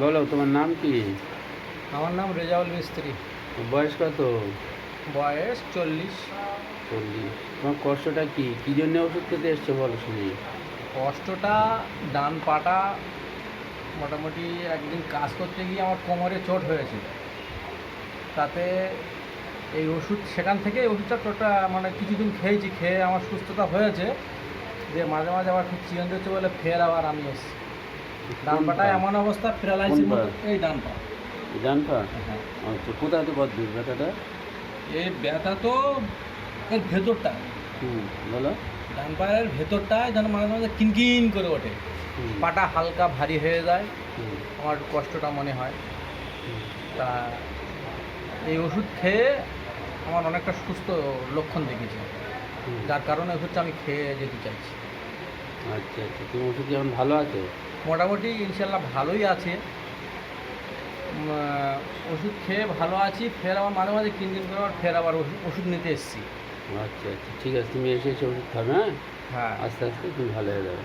বলো তোমার নাম কি? আমার নাম রেজাউল মিস্ত্রি। বয়স কত? বয়স 40। 40। তোমার কষ্টটা কি, কি জন্য ওষুধ খেতে এসছো বলো শুনি। কষ্টটা ডান পাটা মোটামুটি একদিন কাজ করতে গিয়ে আমার কোমরে চোট হয়েছে। তাতে এই ওষুধ সেখান থেকে এই ওষুধটা মানে কিছুদিন খেয়েছি, খেয়ে আমার সুস্থতা হয়েছে। যে মাঝে মাঝে আবার খুব চেঞ্জ হচ্ছে বলে ফের আবার আমি এসেছি। ডান পাটা এমন অবস্থা প্যারালাইসিস কোন পা? মতো, এই ডান পা। ডান পা? হ্যাঁ, আচ্ছা, কোথায় তো কত দূর ব্যথাটা? এই ব্যথা তো এর ভেতরটা, হুম, বলো। ডান পায়ের ভেতরটায় যেন মাঝে মাঝে কিনকিন করে ওঠে। হুম, পাটা হালকা ভারী হয়ে যায়, হুম, আমার কষ্টটা মনে হয়। হুম, তা এই ওষুধ খেয়ে আমার অনেকটা সুস্থ লক্ষণ দেখেছি, হুম। যার কারণে ওষুধটা আমি খেয়ে যেতে চাইছি। আচ্ছা আচ্ছা, তুমি ওষুধ যেমন ভালো আছে? মোটামুটি ইনশাল্লাহ ভালোই আছে। ওষুধ খেয়ে ভালো আছি, ফের আবার মাঝে মাঝে কিনকিন করে আবার ফের আবার ওষুধ নিতে এসেছি। আচ্ছা আচ্ছা, ঠিক আছে, তুমি এসে এসে ওষুধ খাবে, হ্যাঁ? হ্যাঁ। আস্তে আস্তে তুমি ভালো হয়ে যাবে।